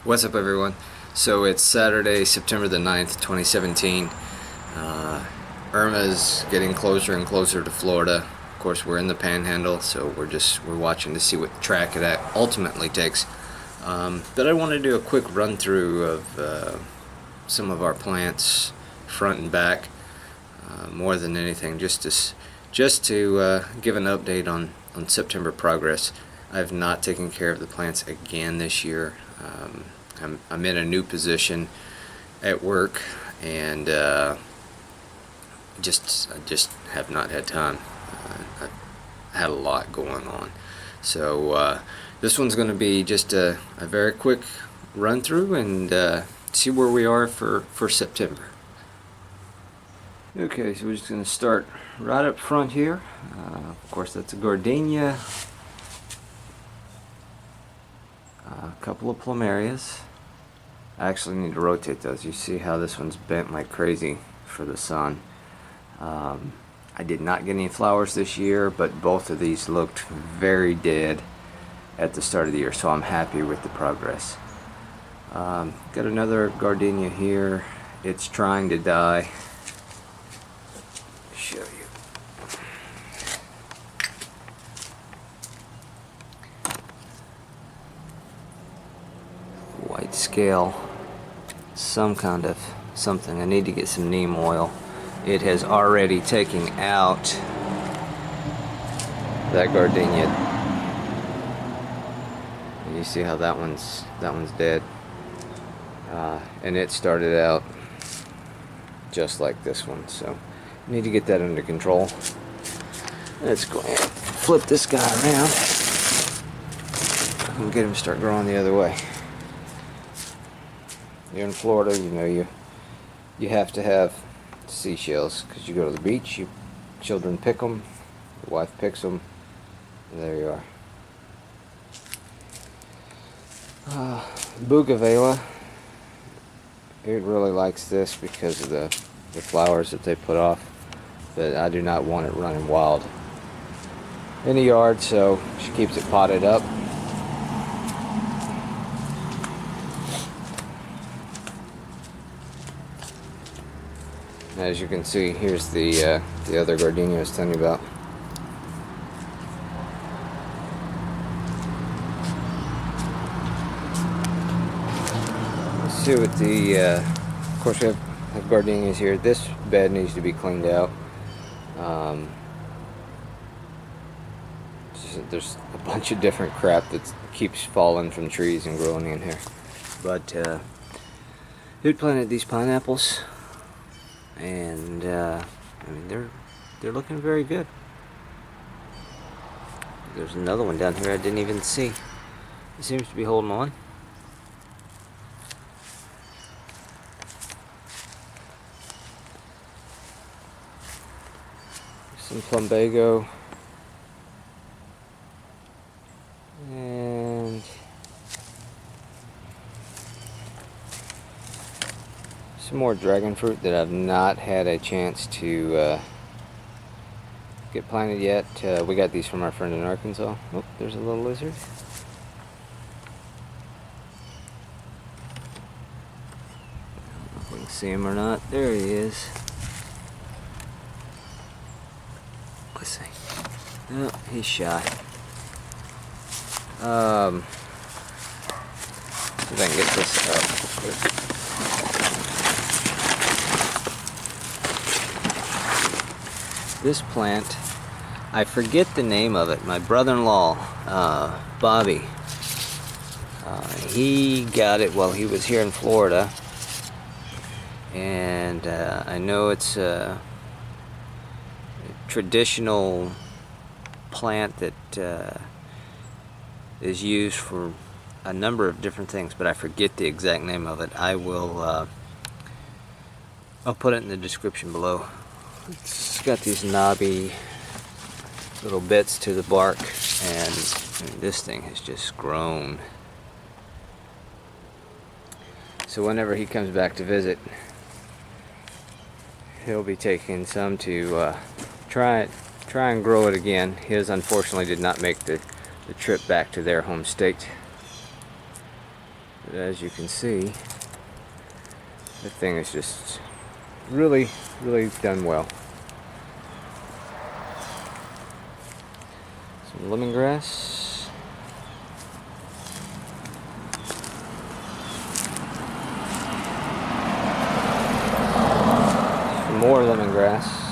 What's up, everyone? So it's Saturday, September the 9th, 2017. Irma's getting closer and closer to Florida. Of course, we're in the Panhandle, so we're watching to see what track it ultimately takes. But I want to do a quick run through of some of our plants, front and back. More than anything, just to give an update on September progress. I've not taken care of the plants again this year. I'm in a new position at work, and I just have not had time. I've had a lot going on, so this one's going to be just a very quick run through and see where we are for September. Okay, so we're just going to start right up front here. Of course, that's a gardenia, a couple of plumerias. I actually need to rotate those. You see how this one's bent like crazy for the sun. I did not get any flowers this year, but both of these looked very dead at the start of the year, so I'm happy with the progress. Got another gardenia here. It's trying to die. Show you. White scale, some kind of something. I need to get some neem oil. It has already taken out that gardenia. You see how that one's dead, and it started out just like this one. So need to get that under control. Let's go ahead and flip this guy around and get him to start growing the other way. You're in Florida, you know you have to have seashells, because you go to the beach, your children pick them, your wife picks them, and there you are. Bougainvillea, it really likes this because of the flowers that they put off, but I do not want it running wild in the yard, so she keeps it potted up. As you can see, here's the other gardenia I was telling you about. Let's see what of course we have gardenias here. This bed needs to be cleaned out. There's a bunch of different crap that keeps falling from trees and growing in here. But we planted these pineapples, and I mean they're looking very good. There's another one down here I didn't even see. It seems to be holding on. Some plumbago, and some more dragon fruit that I've not had a chance to get planted yet. We got these from our friend in Arkansas. Oh, there's a little lizard. I don't know if we can see him or not. There he is. Let's see. Oh, he's shy. See if I can get this up real quick. This plant, I forget the name of it. My brother-in-law, Bobby, he got it while he was here in Florida, and I know it's a traditional plant that is used for a number of different things, but I forget the exact name of it. I'll put it in the description below. It's got these knobby little bits to the bark, and I mean, this thing has just grown. So whenever he comes back to visit, he'll be taking some to try and grow it again. His unfortunately did not make the trip back to their home state. But as you can see, the thing is just really, really done well. Some lemongrass. Some more lemongrass.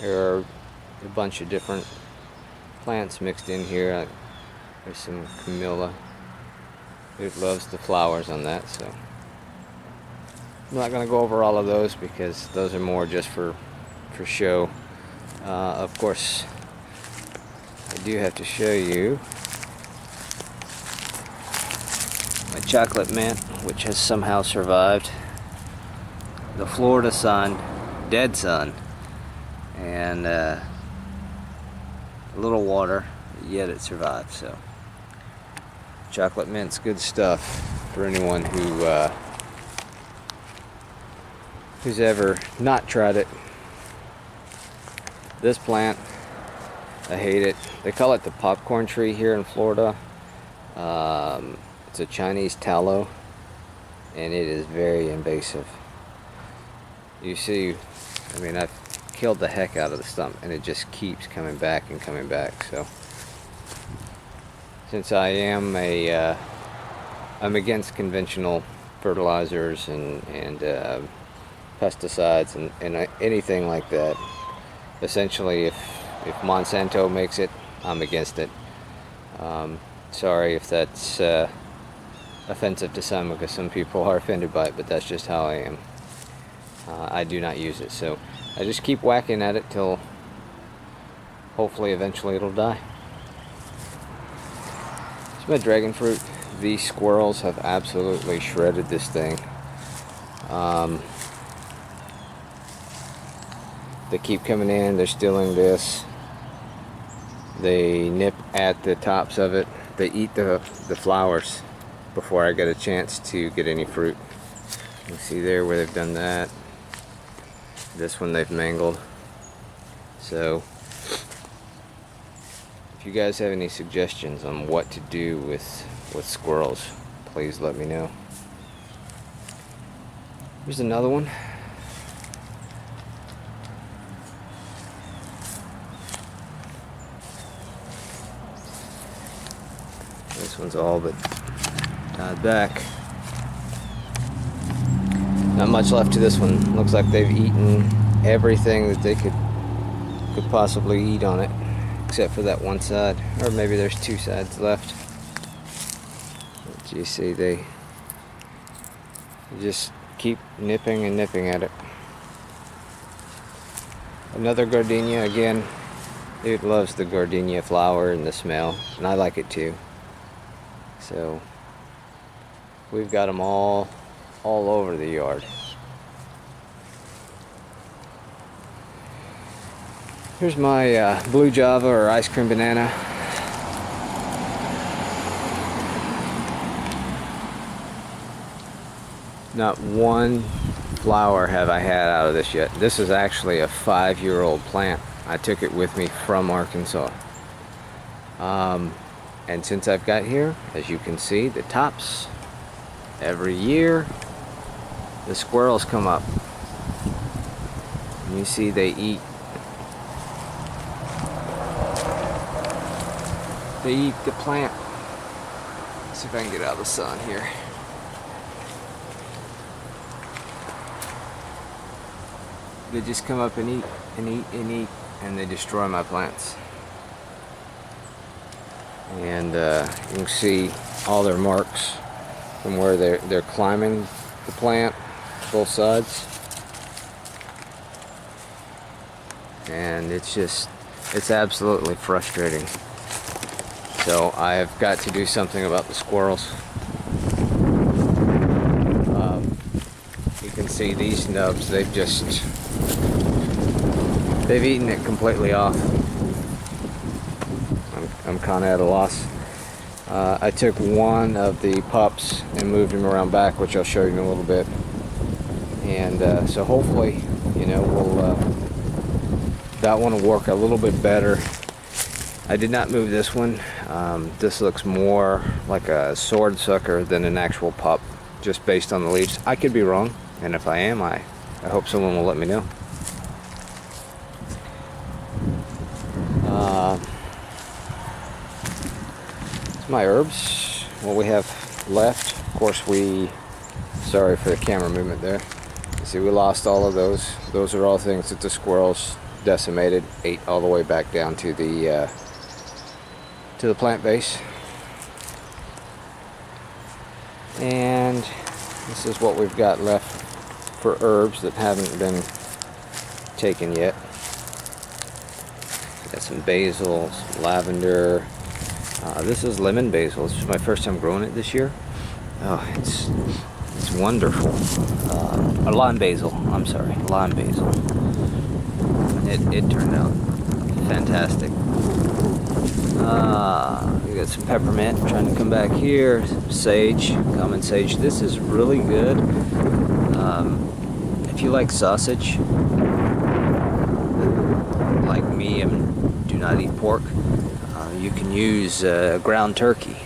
There are a bunch of different plants mixed in here. There's some Camilla. It loves the flowers on that, so I'm not going to go over all of those because those are more just for show. Of course, I do have to show you my chocolate mint, which has somehow survived the Florida sun, dead sun, and a little water, yet it survived. So chocolate mint's good stuff for anyone who's ever not tried it. This plant, I hate it. They call it the popcorn tree here in Florida. It's a Chinese tallow, and it is very invasive. You see, I mean, I've killed the heck out of the stump, and it just keeps coming back and coming back. So since I am I'm against conventional fertilizers and pesticides and anything like that. Essentially, if Monsanto makes it, I'm against it. Sorry if that's offensive to some, because some people are offended by it, but that's just how I am. I do not use it, so I just keep whacking at it till hopefully eventually it'll die. It's my dragon fruit. These squirrels have absolutely shredded this thing. They keep coming in, they're stealing this. They nip at the tops of it. They eat the flowers before I get a chance to get any fruit. You see there where they've done that. This one they've mangled. So if you guys have any suggestions on what to do with squirrels, please let me know. Here's another one. This one's all but died back. Not much left to this one. Looks like they've eaten everything that they could possibly eat on it, except for that one side, or maybe there's two sides left. But you see, they just keep nipping and nipping at it. Another gardenia. Again, it loves the gardenia flower and the smell, and I like it too. So we've got them all over the yard. Here's my blue java or ice cream banana. Not one flower have I had out of this yet. This is actually a 5-year-old plant. I took it with me from Arkansas. And since I've got here, as you can see, the tops, every year, the squirrels come up. And you see they eat. They eat the plant. Let's see if I can get out of the sun here. They just come up and eat and eat and eat, and they destroy my plants. And you can see all their marks from where they're climbing the plant, both sides. And it's absolutely frustrating. So I have got to do something about the squirrels. You can see these nubs, they've eaten it completely off. I'm kind of at a loss. I took one of the pups and moved him around back, which I'll show you in a little bit. And so hopefully, you know, That one will work a little bit better. I did not move this one. This looks more like a sword sucker than an actual pup, just based on the leaves. I could be wrong, and if I am, I hope someone will let me know. It's my herbs, what we have left. Of course, sorry for the camera movement there. You see, we lost all of those. Those are all things that the squirrels decimated, ate all the way back down to the plant base. And this is what we've got left for herbs that haven't been taken yet. Got some basil, some lavender. This is lemon basil. This is my first time growing it this year. Oh, it's wonderful. Lime basil. I'm sorry, lime basil. It turned out fantastic. We got some peppermint. I'm trying to come back here. Some sage, common sage. This is really good. If you like sausage, like me, and do not eat pork, you can use ground turkey,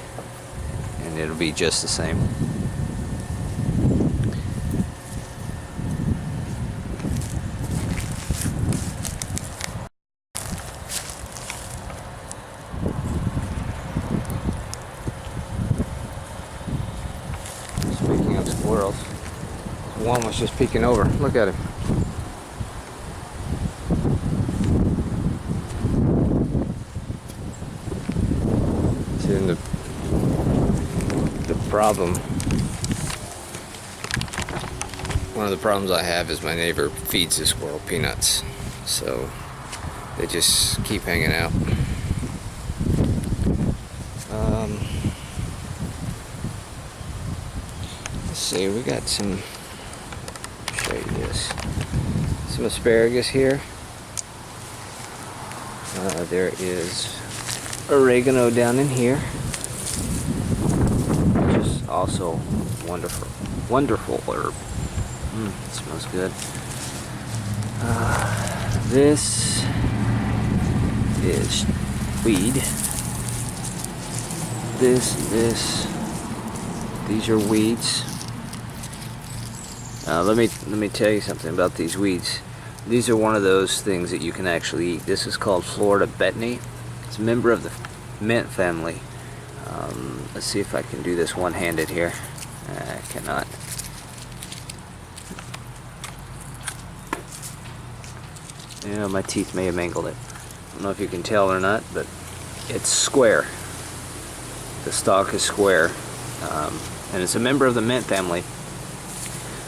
and it'll be just the same. Speaking of squirrels, one was just peeking over. Look at him. See, and the problem, one of the problems I have is my neighbor feeds the squirrel peanuts, so they just keep hanging out. Let's see, we got some, show you this, some asparagus here. There is oregano down in here, which is also wonderful herb. It smells good. This is weed. These are weeds. Let me tell you something about these weeds. These are one of those things that you can actually eat. This is called Florida betony. It's a member of the mint family. Let's see if I can do this one-handed here. I cannot. Yeah, my teeth may have mangled it. I don't know if you can tell or not, but it's square. The stalk is square, and it's a member of the mint family.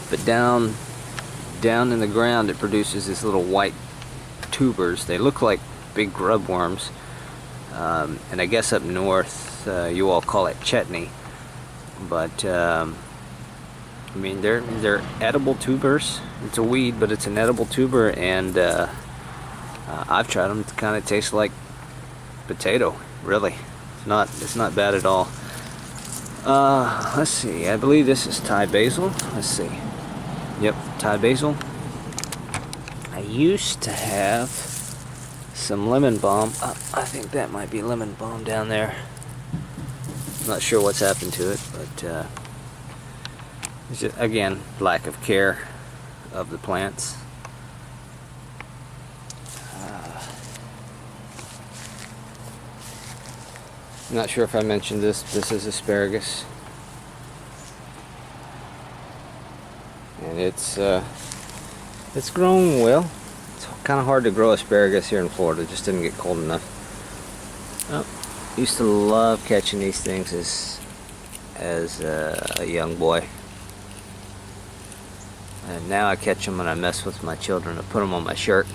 But down in the ground, it produces these little white tubers. They look like big grub worms, and I guess up north you all call it chutney. But I mean, they're edible tubers. It's a weed, but it's an edible tuber, and I've tried them. It kind of tastes like potato, really. It's not bad at all. Let's see. I believe this is Thai basil. Let's see. Yep, Thai basil. I used to have some lemon balm. I think that might be lemon balm down there. I'm not sure what's happened to it, but it's just, again, lack of care of the plants. I'm not sure if I mentioned this. This is asparagus, and it's grown well. It's kind of hard to grow asparagus here in Florida. It just didn't get cold enough. Oh, used to love catching these things as a young boy, and now I catch them when I mess with my children. I put them on my shirt.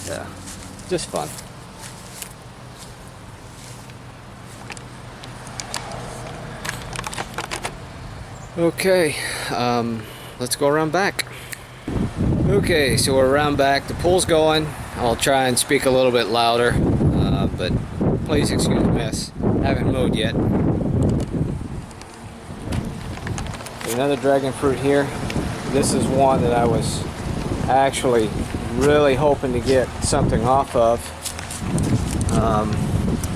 Yeah, just fun. Okay, let's go around back. Okay, so we're around back. The pool's going. I'll try and speak a little bit louder, but please excuse the mess. Haven't mowed yet. Another dragon fruit here. This is one that I was actually really hoping to get something off of.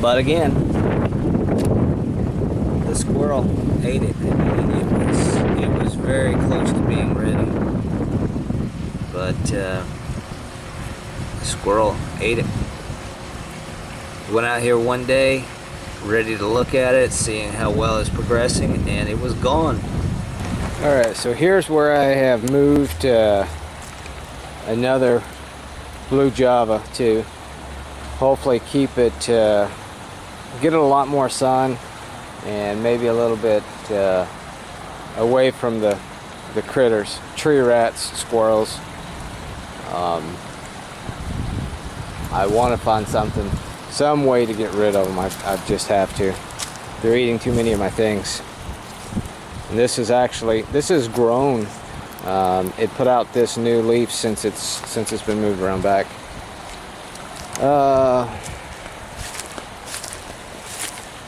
But again, the squirrel ate it. I mean, it was very close to being ready, but the squirrel ate it. Went out here one day, ready to look at it, seeing how well it's progressing, and it was gone. Alright, so here's where I have moved another blue java to hopefully keep it, get it a lot more sun, and maybe a little bit away from the critters, tree rats, squirrels. I want to find some way to get rid of them. I just have to. They're eating too many of my things. And this is grown. It put out this new leaf since it's been moved around back.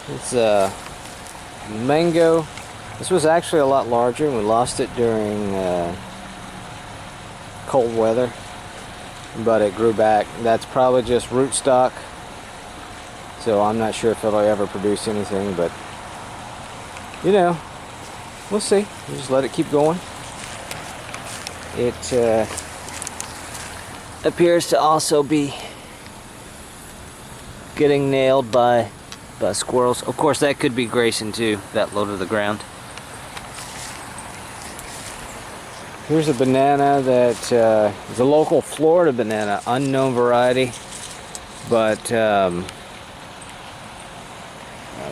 It's mango. This was actually a lot larger, and we lost it during cold weather, but it grew back. That's probably just rootstock, so I'm not sure if it'll ever produce anything, but you know, we'll see. We'll just let it keep going. It appears to also be getting nailed by squirrels. Of course, that could be Grayson too, that low to the ground. Here's a banana that is a local Florida banana, unknown variety, but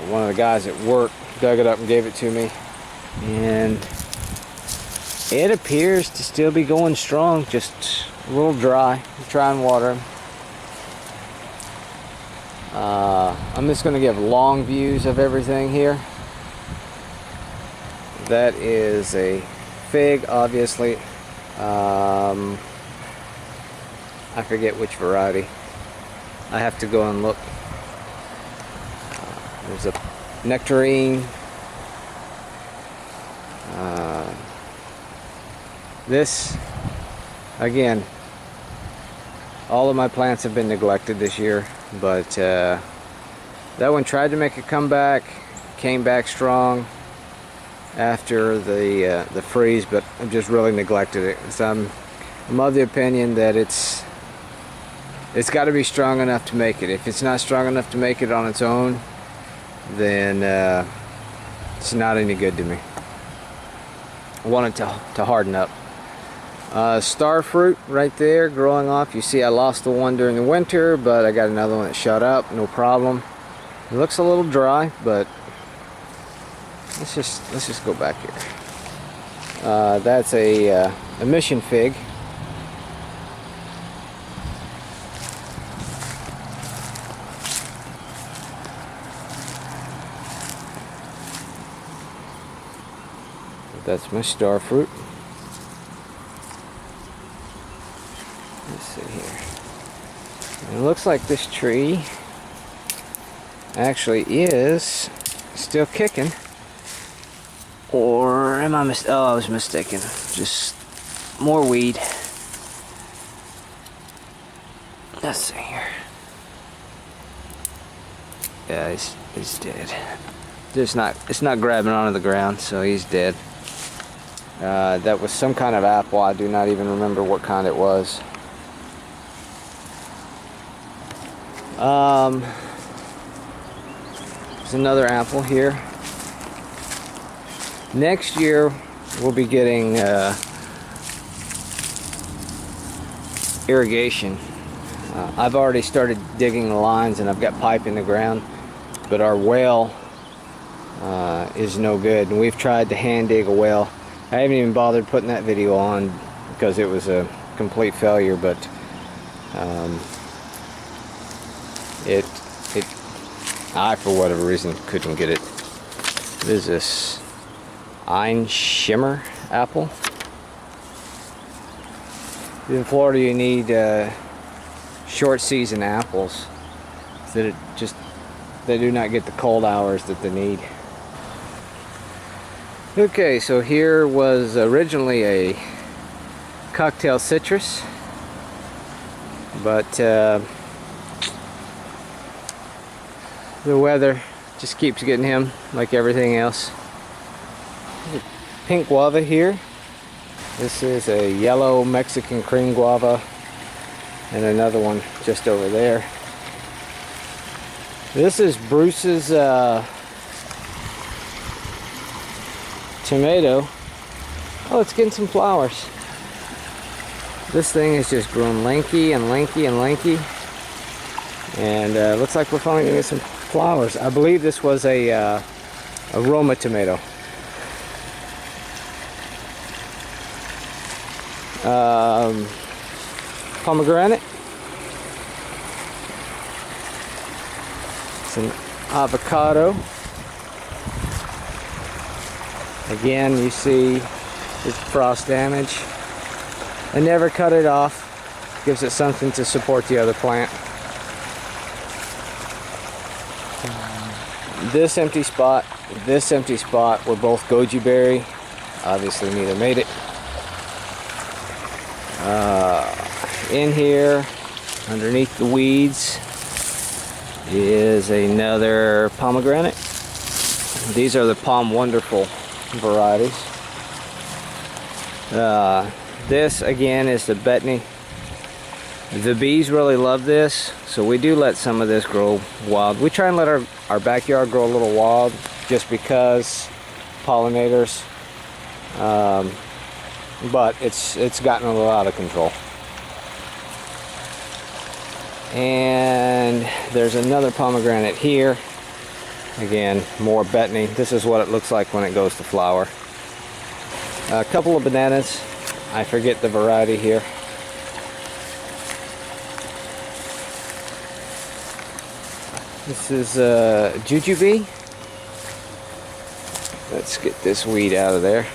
one of the guys at work dug it up and gave it to me, and it appears to still be going strong, just a little dry. Try and water them. I'm just going to give long views of everything here. That is a fig, obviously. I forget which variety. I have to go and look. There's a nectarine. This, again, all of my plants have been neglected this year, but that one tried to make a comeback, came back strong after the freeze, but I've just really neglected it. So I'm of the opinion that it's got to be strong enough to make it. If it's not strong enough to make it on its own, then it's not any good to me. I want it to harden up. Star fruit right there growing off. You see I lost the one during the winter, but I got another one that shut up, no problem. It looks a little dry, but let's just go back here. That's a mission fig. That's my star fruit. Let's see here. And it looks like this tree actually is still kicking. Or am I oh, I was mistaken. Just more weed. Let's see here. Yeah, he's dead. It's not grabbing onto the ground, so he's dead. That was some kind of apple. I do not even remember what kind it was. There's another apple here. Next year we'll be getting irrigation. I've already started digging the lines and I've got pipe in the ground, but our well is no good, and we've tried to hand dig a well. I haven't even bothered putting that video on because it was a complete failure, but I, for whatever reason, couldn't get it. What is this? Shimmer apple. In Florida, you need short season apples that they do not get the cold hours that they need. Okay, so here was originally a cocktail citrus, but the weather just keeps getting him like everything else. There's a pink guava here. This is a yellow Mexican cream guava, and another one just over there. This is Bruce's tomato. Oh, it's getting some flowers. This thing has just grown lanky and lanky and lanky, and looks like we're finally gonna get some flowers. I believe this was a Roma tomato. Pomegranate. Some avocado. Again, you see this frost damage. I never cut it off. Gives it something to support the other plant. This empty spot were both goji berry. Obviously neither made it. In here, underneath the weeds, is another pomegranate. These are the Palm Wonderful varieties. This again is the Betony. The bees really love this, so we do let some of this grow wild. We try and let our backyard grow a little wild just because pollinators, but it's gotten a little out of control. And there's another pomegranate here. Again, more Betony. This is what it looks like when it goes to flower. A couple of bananas. I forget the variety here. This is jujube. Let's get this weed out of there.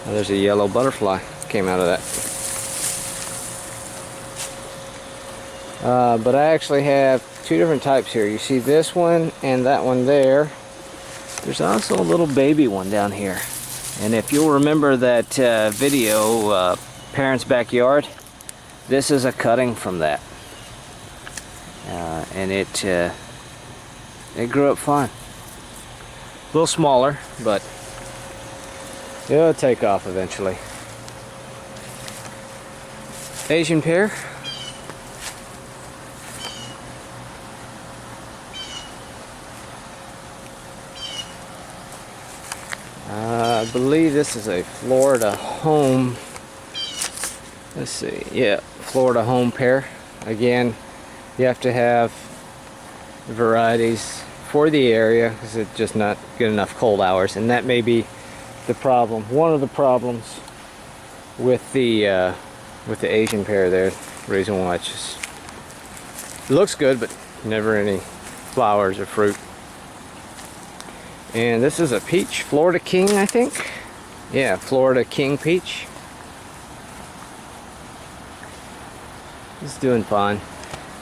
Oh, there's a yellow butterfly came out of that. But I actually have two different types here. You see this one and that one there. There's also a little baby one down here. And if you'll remember that video, Parents' Backyard, this is a cutting from that. And it grew up fine. A little smaller, but it'll take off eventually. Asian pear. I believe this is a Florida home. Let's see, yeah, Florida home pear. Again, you have to have varieties for the area because it's just not good enough cold hours, and that may be the problem. One of the problems with the Asian pear there. The reason why it looks good, but never any flowers or fruit. And this is a peach, Florida King, I think. Yeah, Florida King peach. It's doing fine.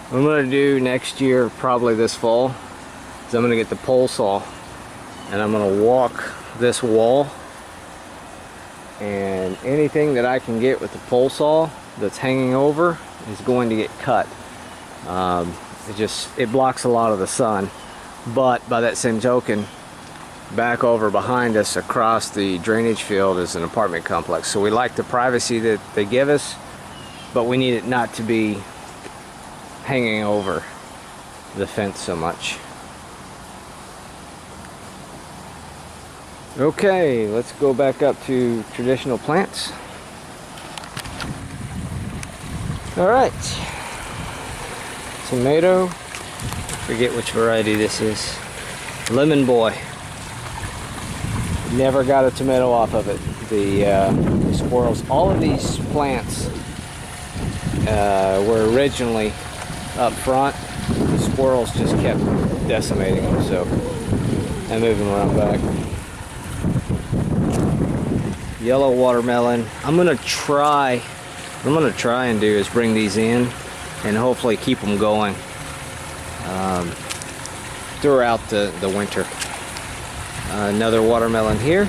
What I'm gonna do next year, probably this fall, is I'm gonna get the pole saw and I'm gonna walk this wall, and anything that I can get with the pole saw that's hanging over is going to get cut. It blocks a lot of the sun, but by that same token, back over behind us across the drainage field is an apartment complex, so we like the privacy that they give us, but we need it not to be hanging over the fence so much. Okay, let's go back up to traditional plants. Alright, tomato, I forget which variety this is. Lemon Boy. Never got a tomato off of it. The squirrels, all of these plants were originally up front. The squirrels just kept decimating them, so I moved them around back. Yellow watermelon. What I'm gonna try and do is bring these in and hopefully keep them going throughout the winter. Another watermelon here.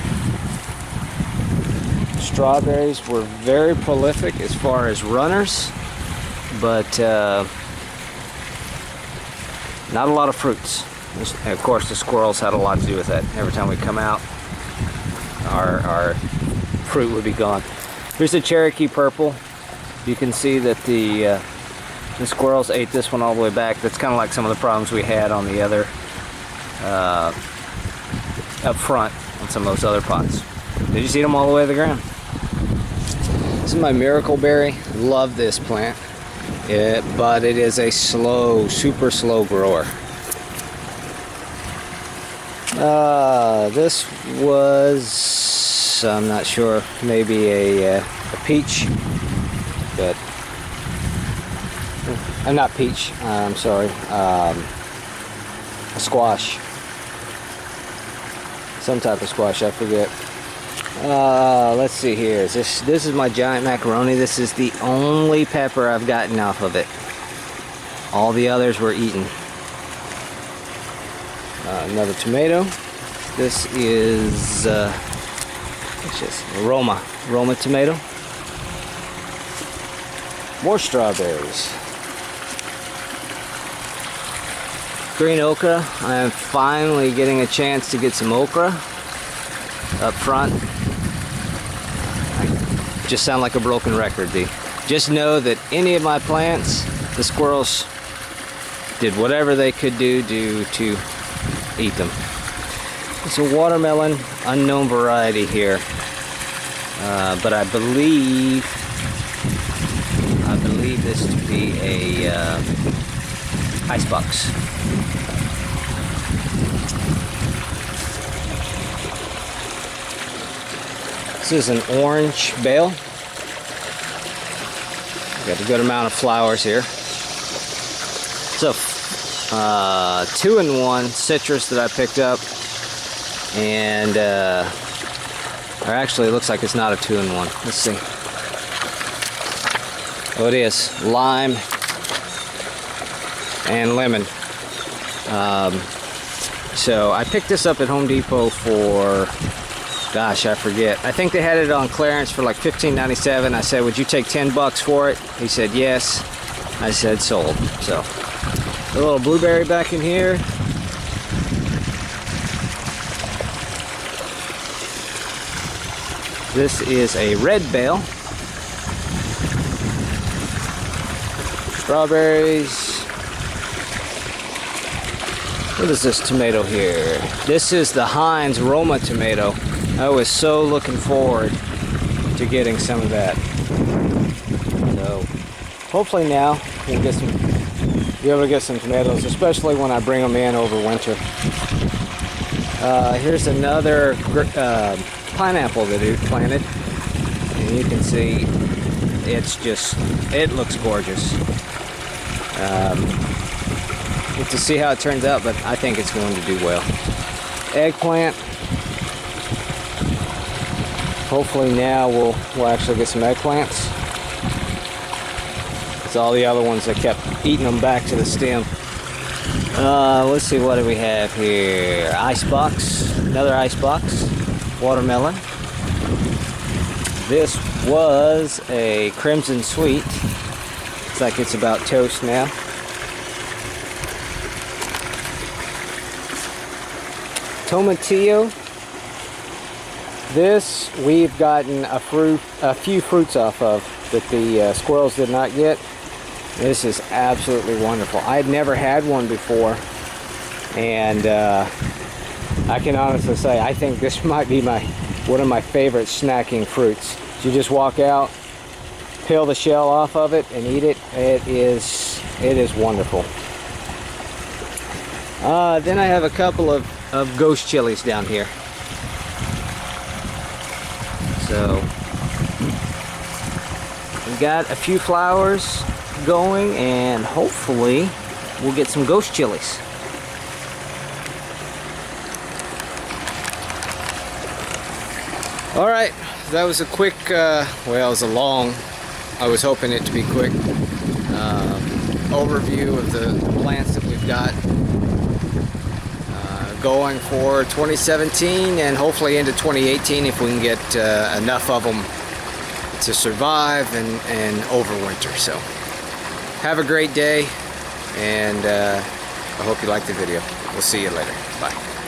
strawberries were very prolific as far as runners, but not a lot of fruits. And of course, the squirrels had a lot to do with that. Every time we come out, our fruit would be gone. Here's the Cherokee purple. You can see that the squirrels ate this one all the way back. That's kind of like some of the problems we had on the other up front on some of those other pots. Did you see them all the way to the ground? This is my miracle berry. Love this plant, but it is a slow, super slow grower. This was, I'm not sure, maybe a peach, but I'm not peach. I'm sorry, a squash. Some type of squash, I forget. Let's see here. This is my giant macaroni. This is the only pepper I've gotten off of it. All the others were eaten. Another tomato. This is what's this? Roma tomato. More strawberries. Green okra. I am finally getting a chance to get some okra up front. I just sound like a broken record, D. Just know that any of my plants, the squirrels did whatever they could do to eat them. It's a watermelon, unknown variety here, but I believe this to be a icebox. This is an orange bale. Got a good amount of flowers here. It's a 2-in-1 citrus that I picked up, and or actually it looks like it's not a 2-in-1. Let's see. Oh, it is lime and lemon. So I picked this up at Home Depot for, gosh, I forget. I think they had it on clearance for like $15.97. I said, would you take $10 for it? He said yes. I said sold. So a little blueberry back in here. This is a red bale. Strawberries. What is this tomato here? This is the Heinz Roma tomato. I was so looking forward to getting some of that. So hopefully now we'll be able to get some tomatoes, especially when I bring them in over winter. Here's another pineapple that he planted, and you can see it looks gorgeous. Get to see how it turns out, but I think it's going to do well. Eggplant. Hopefully now we'll actually get some eggplants. It's all the other ones that kept eating them back to the stem. Let's see, what do we have here? Icebox, another icebox. Watermelon. This was a Crimson Sweet. Looks like it's about toast now. Tomatillo. This we've gotten a few fruits off of that the squirrels did not get. This is absolutely wonderful. I'd never had one before, and I can honestly say I think this might be one of my favorite snacking fruits. You just walk out, peel the shell off of it, and eat it. It is wonderful. Then I have a couple of ghost chilies down here. So we got a few flowers going, and hopefully we'll get some ghost chilies. All right, that was a quick, well, it was a long, I was hoping it to be quick, overview of the plants that we've got going for 2017 and hopefully into 2018 if we can get enough of them to survive and overwinter. So have a great day, and I hope you liked the video. We'll see you later. Bye.